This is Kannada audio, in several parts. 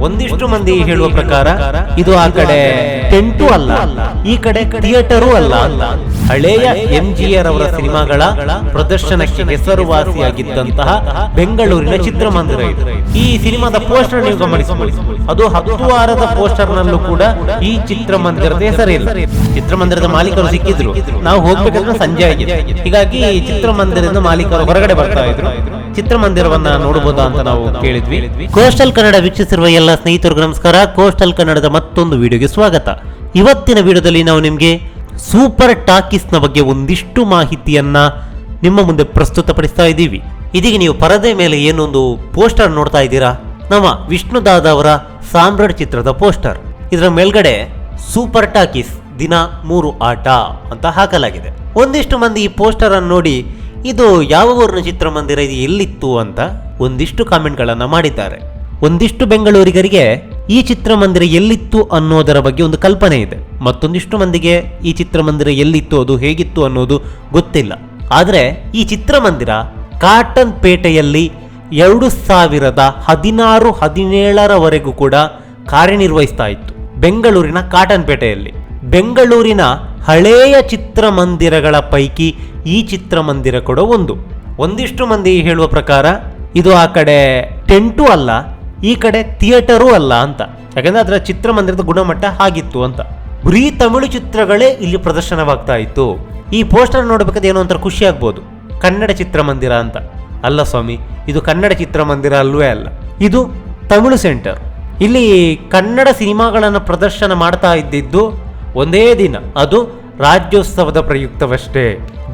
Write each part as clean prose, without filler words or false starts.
ಒಂದಿಷ್ಟು ಮಂದಿ ಹೇಳುವ ಪ್ರಕಾರ ಇದು ಆ ಕಡೆ ಟೆಂಟು ಅಲ್ಲ, ಈ ಕಡೆ ಥಿಯೇಟರು ಅಲ್ಲ. ಹಳೆಯ MGR ಅವರ ಸಿನಿಮಾಗಳ ಪ್ರದರ್ಶನಕ್ಕೆ ಹೆಸರುವಾಸಿಯಾಗಿದ್ದಂತಹ ಬೆಂಗಳೂರಿನ ಚಿತ್ರಮಂದಿರ ಇದು. ಈ ಸಿನಿಮಾದ ಪೋಸ್ಟರ್ ನೀವು ಗಮನಿಸಬಹುದು, ಅದು 10 ವಾರದ ಪೋಸ್ಟರ್ ನಲ್ಲೂ ಕೂಡ ಈ ಚಿತ್ರಮಂದಿರದ ಹೆಸರಿಲ್ಲ. ಚಿತ್ರಮಂದಿರದ ಮಾಲೀಕರು ಸಿಕ್ಕಿದ್ರು, ನಾವು ಹೋಗ್ಬೇಕಾದ್ರೆ ಸಂಜೆ ಆಗಿದೆ, ಹೀಗಾಗಿ ಚಿತ್ರಮಂದಿರದ ಮಾಲೀಕರು ಹೊರಗಡೆ ಬರ್ತಾ ಇದ್ರು. ಚಿತ್ರಮಂದಿರವನ್ನ ನೋಡಬಹುದಾ ಅಂತ ನಾವು ಕೇಳಿದ್ವಿ. ಕೋಸ್ಟಲ್ ಕನ್ನಡ ವೀಕ್ಷಿಸಿರುವ ಎಲ್ಲ ಸ್ನೇಹಿತರಿಗೂ ನಮಸ್ಕಾರ. ಕೋಸ್ಟಲ್ ಕನ್ನಡದ ಮತ್ತೊಂದು ವಿಡಿಯೋಗೆ ಸ್ವಾಗತ. ಇವತ್ತಿನ ವಿಡಿಯೋದಲ್ಲಿ ನಾವು ನಿಮಗೆ ಸೂಪರ್ ಟಾಕೀಸ್ ನ ಬಗ್ಗೆ ಒಂದಿಷ್ಟು ಮಾಹಿತಿಯನ್ನ ನಿಮ್ಮ ಮುಂದೆ ಪ್ರಸ್ತುತಪಡಿಸ್ತಾ ಇದ್ದೀವಿ. ಇದೀಗ ನೀವು ಪರದೆ ಮೇಲೆ ಏನೊಂದು ಪೋಸ್ಟರ್ ನೋಡ್ತಾ ಇದ್ದೀರಾ, ನಮ್ಮ ವಿಷ್ಣುದಾದ ಅವರ ಸಾಮ್ರಾಟ್ ಚಿತ್ರದ ಪೋಸ್ಟರ್. ಇದರ ಮೇಲ್ಗಡೆ ಸೂಪರ್ ಟಾಕೀಸ್ ದಿನ 3 ಆಟ ಅಂತ ಹಾಕಲಾಗಿದೆ. ಒಂದಿಷ್ಟು ಮಂದಿ ಈ ಪೋಸ್ಟರ್ ಅನ್ನು ನೋಡಿ ಇದು ಯಾವ ಊರಿನ ಚಿತ್ರಮಂದಿರ, ಇದು ಎಲ್ಲಿತ್ತು ಅಂತ ಒಂದಿಷ್ಟು ಕಾಮೆಂಟ್ಗಳನ್ನು ಮಾಡಿದ್ದಾರೆ. ಒಂದಿಷ್ಟು ಬೆಂಗಳೂರಿಗರಿಗೆ ಈ ಚಿತ್ರಮಂದಿರ ಎಲ್ಲಿತ್ತು ಅನ್ನೋದರ ಬಗ್ಗೆ ಒಂದು ಕಲ್ಪನೆ ಇದೆ. ಮತ್ತೊಂದಿಷ್ಟು ಮಂದಿಗೆ ಈ ಚಿತ್ರಮಂದಿರ ಎಲ್ಲಿತ್ತು, ಅದು ಹೇಗಿತ್ತು ಅನ್ನೋದು ಗೊತ್ತಿಲ್ಲ. ಆದರೆ ಈ ಚಿತ್ರಮಂದಿರ ಕಾಟನ್ ಪೇಟೆಯಲ್ಲಿ 2016-17 ಕೂಡ ಕಾರ್ಯನಿರ್ವಹಿಸ್ತಾ ಇತ್ತು. ಬೆಂಗಳೂರಿನ ಕಾಟನ್ ಪೇಟೆಯಲ್ಲಿ. ಬೆಂಗಳೂರಿನ ಹಳೆಯ ಚಿತ್ರಮಂದಿರಗಳ ಪೈಕಿ ಈ ಚಿತ್ರಮಂದಿರ ಕೂಡ ಒಂದು. ಒಂದಿಷ್ಟು ಮಂದಿ ಹೇಳುವ ಪ್ರಕಾರ ಇದು ಆ ಕಡೆ ಟೆಂಟು ಅಲ್ಲ, ಈ ಕಡೆ ಥಿಯೇಟರು ಅಲ್ಲ ಅಂತ. ಯಾಕಂದ್ರೆ ಅದರ ಚಿತ್ರಮಂದಿರದ ಗುಣಮಟ್ಟ ಹಾಗಿತ್ತು ಅಂತ. ಬರೀ ತಮಿಳು ಚಿತ್ರಗಳೇ ಇಲ್ಲಿ ಪ್ರದರ್ಶನವಾಗ್ತಾ ಇತ್ತು. ಈ ಪೋಸ್ಟರ್ ನೋಡಬೇಕಾದ್ರೆ ಏನೋ ಒಂಥರ ಖುಷಿ ಆಗ್ಬೋದು, ಕನ್ನಡ ಚಿತ್ರಮಂದಿರ ಅಂತ. ಅಲ್ಲ ಸ್ವಾಮಿ, ಇದು ಕನ್ನಡ ಚಿತ್ರಮಂದಿರ ಅಲ್ವೇ ಅಲ್ಲ, ಇದು ತಮಿಳು ಸೆಂಟರ್. ಇಲ್ಲಿ ಕನ್ನಡ ಸಿನಿಮಾಗಳನ್ನು ಪ್ರದರ್ಶನ ಮಾಡ್ತಾ ಇದ್ದಿದ್ದು ಒಂದೇ ದಿನ, ಅದು ರಾಜ್ಯೋತ್ಸವದ ಪ್ರಯುಕ್ತವಷ್ಟೇ.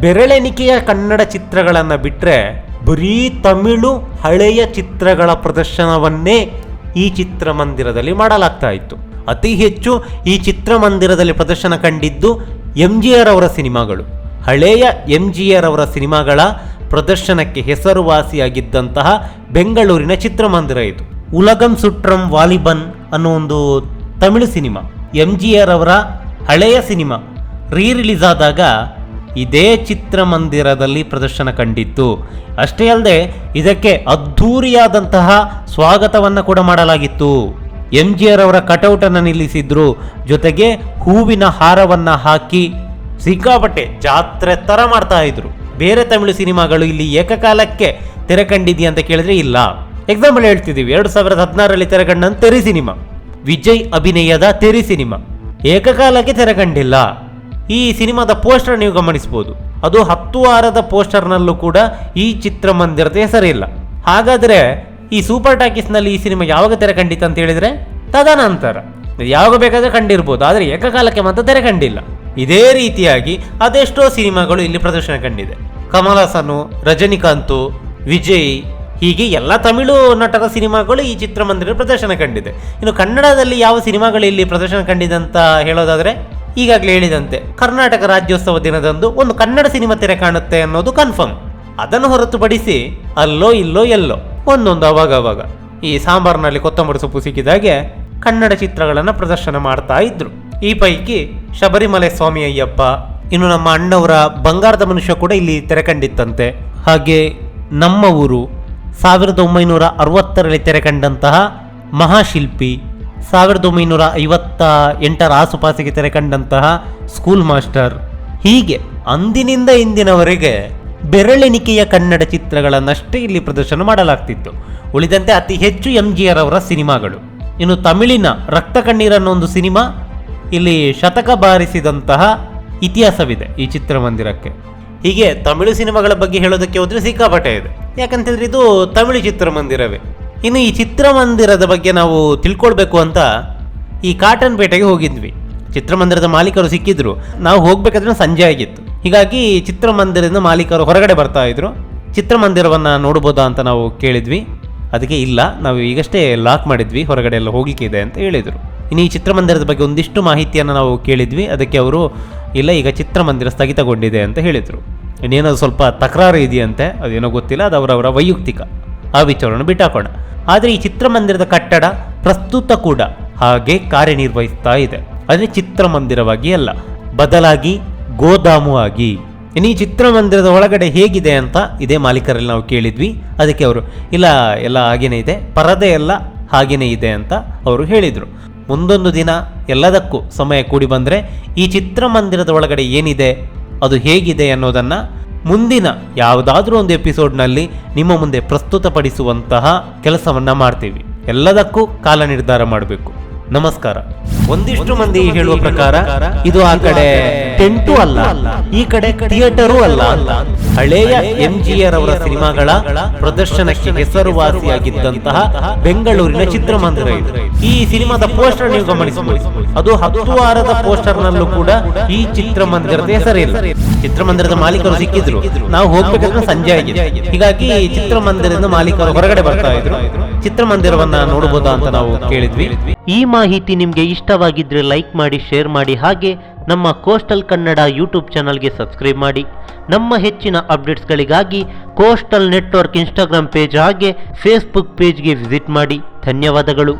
ಬೆರಳೆಣಿಕೆಯ ಕನ್ನಡ ಚಿತ್ರಗಳನ್ನು ಬಿಟ್ಟರೆ ಬರೀ ತಮಿಳು ಹಳೆಯ ಚಿತ್ರಗಳ ಪ್ರದರ್ಶನವನ್ನೇ ಈ ಚಿತ್ರಮಂದಿರದಲ್ಲಿ ಮಾಡಲಾಗ್ತಾ ಇತ್ತು. ಅತಿ ಹೆಚ್ಚು ಈ ಚಿತ್ರಮಂದಿರದಲ್ಲಿ ಪ್ರದರ್ಶನ ಕಂಡಿದ್ದು MGR ಅವರ ಸಿನಿಮಾಗಳು. ಹಳೆಯ MGR ಅವರ ಸಿನಿಮಾಗಳ ಪ್ರದರ್ಶನಕ್ಕೆ ಹೆಸರುವಾಸಿಯಾಗಿದ್ದಂತಹ ಬೆಂಗಳೂರಿನ ಚಿತ್ರಮಂದಿರ ಇದು. ಉಲಗಂ ಸುಟ್ರಂ ವಾಲಿಬನ್ ಅನ್ನೋ ಒಂದು ತಮಿಳು ಸಿನಿಮಾ, MGR ಅವರ ಹಳೆಯ ಸಿನಿಮಾ ರಿಲೀಸ್ ಆದಾಗ ಇದೇ ಚಿತ್ರಮಂದಿರದಲ್ಲಿ ಪ್ರದರ್ಶನ ಕಂಡಿತ್ತು. ಅಷ್ಟೇ ಅಲ್ಲದೆ ಇದಕ್ಕೆ ಅದ್ಧೂರಿಯಾದಂತಹ ಸ್ವಾಗತವನ್ನು ಕೂಡ ಮಾಡಲಾಗಿತ್ತು. MGR ಅವರ ಕಟೌಟನ್ನು ನಿಲ್ಲಿಸಿದ್ರು, ಜೊತೆಗೆ ಹೂವಿನ ಹಾರವನ್ನು ಹಾಕಿ ಸಿಕ್ಕಾಪಟ್ಟೆ ಜಾತ್ರೆ ಥರ ಮಾಡ್ತಾ ಇದ್ರು. ಬೇರೆ ತಮಿಳು ಸಿನಿಮಾಗಳು ಇಲ್ಲಿ ಏಕಕಾಲಕ್ಕೆ ತೆರೆ ಕಂಡಿದೆಯಾ ಅಂತ ಕೇಳಿದ್ರೆ ಇಲ್ಲ. ಎಕ್ಸಾಂಪಲ್ ಹೇಳ್ತಿದ್ದೀವಿ, 2016ರಲ್ಲಿ ತೆರೆಕಂಡಂತ ತೆರಿ ಸಿನಿಮಾ, ವಿಜಯ್ ಅಭಿನಯದ ತೆರಿ ಸಿನಿಮಾ ಏಕಕಾಲಕ್ಕೆ ತೆರೆ ಕಂಡಿಲ್ಲ. ಈ ಸಿನಿಮಾದ ಪೋಸ್ಟರ್ ನೀವು ಗಮನಿಸಬಹುದು, ಅದು 10 ವಾರದ ಪೋಸ್ಟರ್ನಲ್ಲೂ ಕೂಡ ಈ ಚಿತ್ರಮಂದಿರದ ಹೆಸರಿಲ್ಲ. ಹಾಗಾದ್ರೆ ಈ ಸೂಪರ್ ಟಾಕೀಸ್ನಲ್ಲಿ ಈ ಸಿನಿಮಾ ಯಾವಾಗ ತೆರೆ ಕಂಡಿತ್ತು ಅಂತ ಹೇಳಿದ್ರೆ ತದನಂತರ ಯಾವಾಗ ಬೇಕಾದ್ರೆ ಕಂಡಿರ್ಬೋದು, ಆದರೆ ಏಕಕಾಲಕ್ಕೆ ಮಾತ್ರ ತೆರೆ ಕಂಡಿಲ್ಲ. ಇದೇ ರೀತಿಯಾಗಿ ಅದೆಷ್ಟೋ ಸಿನಿಮಾಗಳು ಇಲ್ಲಿ ಪ್ರದರ್ಶನ ಕಂಡಿದೆ. ಕಮಲ್ ಹಾಸನ್, ರಜನಿಕಾಂತ್, ವಿಜಯ್, ಹೀಗೆ ಎಲ್ಲ ತಮಿಳು ನಟರ ಸಿನಿಮಾಗಳು ಈ ಚಿತ್ರಮಂದಿರ ಪ್ರದರ್ಶನ ಕಂಡಿದೆ. ಇನ್ನು ಕನ್ನಡದಲ್ಲಿ ಯಾವ ಸಿನಿಮಾಗಳು ಇಲ್ಲಿ ಪ್ರದರ್ಶನ ಕಂಡಿದೆ ಅಂತ ಹೇಳೋದಾದ್ರೆ ಈಗಾಗಲೇ ಹೇಳಿದಂತೆ ಕರ್ನಾಟಕ ರಾಜ್ಯೋತ್ಸವ ದಿನದಂದು ಒಂದು ಕನ್ನಡ ಸಿನಿಮಾ ತೆರೆ ಕಾಣುತ್ತೆ ಅನ್ನೋದು ಕನ್ಫರ್ಮ್. ಅದನ್ನು ಹೊರತುಪಡಿಸಿ ಅಲ್ಲೋ ಇಲ್ಲೋ ಎಲ್ಲೋ ಒಂದೊಂದು ಅವಾಗ ಈ ಸಾಂಬಾರ್ನಲ್ಲಿ ಕೊತ್ತಂಬರಿ ಸೊಪ್ಪು ಸಿಕ್ಕಿದಾಗೆ ಕನ್ನಡ ಚಿತ್ರಗಳನ್ನು ಪ್ರದರ್ಶನ ಮಾಡ್ತಾ ಇದ್ರು. ಈ ಪೈಕಿ ಶಬರಿಮಲೆ ಸ್ವಾಮಿ ಅಯ್ಯಪ್ಪ, ಇನ್ನು ನಮ್ಮ ಅಣ್ಣವರ ಬಂಗಾರದ ಮನುಷ್ಯ ಕೂಡ ಇಲ್ಲಿ ತೆರೆ ಕಂಡಿತ್ತಂತೆ. ಹಾಗೆ ನಮ್ಮ ಊರು 1960ರಲ್ಲಿ ತೆರೆ ಕಂಡಂತಹ ಮಹಾಶಿಲ್ಪಿ, 1958 ಆಸುಪಾಸಿಗೆ ತೆರೆ ಕಂಡಂತಹ ಸ್ಕೂಲ್ ಮಾಸ್ಟರ್, ಹೀಗೆ ಅಂದಿನಿಂದ ಇಂದಿನವರೆಗೆ ಬೆರಳೆಣಿಕೆಯ ಕನ್ನಡ ಚಿತ್ರಗಳನ್ನಷ್ಟೇ ಇಲ್ಲಿ ಪ್ರದರ್ಶನ ಮಾಡಲಾಗ್ತಿತ್ತು. ಉಳಿದಂತೆ ಅತಿ ಹೆಚ್ಚು MGR ಅವರ ಸಿನಿಮಾಗಳು. ಇನ್ನು ತಮಿಳಿನ ರಕ್ತ ಕಣ್ಣೀರನ್ನೋ ಒಂದು ಸಿನಿಮಾ ಇಲ್ಲಿ ಶತಕ ಬಾರಿಸಿದಂತಹ ಇತಿಹಾಸವಿದೆ ಈ ಚಿತ್ರಮಂದಿರಕ್ಕೆ. ಹೀಗೆ ತಮಿಳು ಸಿನಿಮಾಗಳ ಬಗ್ಗೆ ಹೇಳೋದಕ್ಕೆ ಹೋದ್ರೆ ಸಿಕ್ಕಾಪಟ್ಟೆ ಇದೆ, ಯಾಕಂತಂದ್ರೆ ಇದು ತಮಿಳು ಚಿತ್ರಮಂದಿರವೇ. ಇನ್ನು ಈ ಚಿತ್ರಮಂದಿರದ ಬಗ್ಗೆ ನಾವು ತಿಳ್ಕೊಳ್ಬೇಕು ಅಂತ ಈ ಕಾಟನ್ ಪೇಟೆಗೆ ಹೋಗಿದ್ವಿ. ಚಿತ್ರಮಂದಿರದ ಮಾಲೀಕರು ಸಿಕ್ಕಿದ್ರು, ನಾವು ಹೋಗ್ಬೇಕಾದ್ರೆ ಸಂಜೆ ಆಗಿತ್ತು, ಹೀಗಾಗಿ ಚಿತ್ರಮಂದಿರದ ಮಾಲೀಕರು ಹೊರಗಡೆ ಬರ್ತಾ ಇದ್ರು. ಚಿತ್ರಮಂದಿರವನ್ನು ನೋಡ್ಬೋದಾ ಅಂತ ನಾವು ಕೇಳಿದ್ವಿ, ಅದಕ್ಕೆ ಇಲ್ಲ, ನಾವು ಈಗಷ್ಟೇ ಲಾಕ್ ಮಾಡಿದ್ವಿ, ಹೊರಗಡೆ ಎಲ್ಲ ಹೋಗ್ಲಿಕ್ಕೆ ಇದೆ ಅಂತ ಹೇಳಿದರು. ಇನ್ನು ಈ ಚಿತ್ರಮಂದಿರದ ಬಗ್ಗೆ ಒಂದಿಷ್ಟು ಮಾಹಿತಿಯನ್ನು ನಾವು ಕೇಳಿದ್ವಿ, ಅದಕ್ಕೆ ಅವರು ಇಲ್ಲ, ಈಗ ಚಿತ್ರಮಂದಿರ ಸ್ಥಗಿತಗೊಂಡಿದೆ ಅಂತ ಹೇಳಿದರು. ಇನ್ನೇನೋ ಸ್ವಲ್ಪ ತಕರಾರು ಇದೆಯಂತೆ, ಅದೇನೋ ಗೊತ್ತಿಲ್ಲ, ಅದು ಅವರವರ ವೈಯಕ್ತಿಕ, ಆ ವಿಚಾರವನ್ನು ಬಿಟ್ಟಾಕೋಣ. ಆದರೆ ಈ ಚಿತ್ರಮಂದಿರದ ಕಟ್ಟಡ ಪ್ರಸ್ತುತ ಕೂಡ ಹಾಗೆ ಕಾರ್ಯನಿರ್ವಹಿಸ್ತಾ ಇದೆ. ಆದರೆ ಚಿತ್ರಮಂದಿರವಾಗಿ ಅಲ್ಲ, ಬದಲಾಗಿ ಗೋದಾಮು ಆಗಿ. ಇನ್ನು ಈ ಚಿತ್ರಮಂದಿರದ ಒಳಗಡೆ ಹೇಗಿದೆ ಅಂತ ಇದೇ ಮಾಲೀಕರಲ್ಲಿ ನಾವು ಕೇಳಿದ್ವಿ. ಅದಕ್ಕೆ ಅವರು ಇಲ್ಲ, ಎಲ್ಲ ಹಾಗೇನೇ ಇದೆ, ಪರದೆ ಎಲ್ಲ ಹಾಗೇನೇ ಇದೆ ಅಂತ ಅವರು ಹೇಳಿದರು. ಮುಂದೊಂದು ದಿನ ಎಲ್ಲದಕ್ಕೂ ಸಮಯ ಕೂಡಿ ಬಂದರೆ ಈ ಚಿತ್ರಮಂದಿರದ ಒಳಗಡೆ ಏನಿದೆ, ಅದು ಹೇಗಿದೆ ಅನ್ನೋದನ್ನು ಮುಂದಿನ ಯಾವುದಾದ್ರೂ ಒಂದು ಎಪಿಸೋಡ್ನಲ್ಲಿ ನಿಮ್ಮ ಮುಂದೆ ಪ್ರಸ್ತುತಪಡಿಸುವಂತಹ ಕೆಲಸವನ್ನು ಮಾಡ್ತೀವಿ. ಎಲ್ಲದಕ್ಕೂ ಕಾಲ ನಿರ್ಧಾರ ಮಾಡಬೇಕು. ನಮಸ್ಕಾರ. ಒಂದಿಷ್ಟು ಮಂದಿ ಹೇಳುವ ಪ್ರಕಾರ ಇದು ಆ ಕಡೆ ಟೆಂಟು ಅಲ್ಲ, ಈ ಕಡೆ ಥಿಯೇಟರು ಅಲ್ಲ ಅಂತ. ಹಳೆಯ MGR ಅವರ ಸಿನಿಮಾಗಳ ಪ್ರದರ್ಶನಕ್ಕೆ ಹೆಸರುವಾಸಿಯಾಗಿದ್ದಂತಹ ಬೆಂಗಳೂರಿನ ಚಿತ್ರಮಂದಿರ ಇದು. ಈ ಸಿನಿಮಾದ ಪೋಸ್ಟರ್ ನೀವು ಗಮನಿಸಬಹುದು, ಅದು 10 ವಾರದ ಪೋಸ್ಟರ್ ನಲ್ಲೂ ಕೂಡ ಈ ಚಿತ್ರಮಂದಿರದ ಹೆಸರಿಲ್ಲ. ಚಿತ್ರಮಂದಿರದ ಮಾಲೀಕರು ಸಿಕ್ಕಿದ್ರು, ನಾವು ಹೋಗ್ಬೇಕಾದ್ರೆ ಸಂಜೆ ಆಗಿದೆ, ಹೀಗಾಗಿ ಚಿತ್ರಮಂದಿರದ ಮಾಲೀಕರು ಹೊರಗಡೆ ಬರ್ತಾ ಇದ್ರು. ಚಿತ್ರಮಂದಿರವನ್ನ ನೋಡಬಹುದಾ ಅಂತ ನಾವು ಕೇಳಿದ್ವಿ. ಈ ಮಾಹಿತಿ ನಿಮ್ಗೆ ಇಷ್ಟವಾಗಿದ್ರೆ ಲೈಕ್ ಮಾಡಿ, ಶೇರ್ ಮಾಡಿ, ಹಾಗೆ ನಮ್ಮ ಕೋಸ್ಟಲ್ ಕನ್ನಡ ಯೂಟ್ಯೂಬ್ ಚಾನಲ್ಗೆ ಸಬ್ಸ್ಕ್ರೈಬ್ ಮಾಡಿ. ನಮ್ಮ ಹೆಚ್ಚಿನ ಅಪ್ಡೇಟ್ಸ್ಗಳಿಗಾಗಿ ಕೋಸ್ಟಲ್ ನೆಟ್ವರ್ಕ್ ಇನ್ಸ್ಟಾಗ್ರಾಮ್ ಪೇಜ್ ಹಾಗೆ ಫೇಸ್ಬುಕ್ ಪೇಜ್ಗೆ ವಿಸಿಟ್ ಮಾಡಿ. ಧನ್ಯವಾದಗಳು.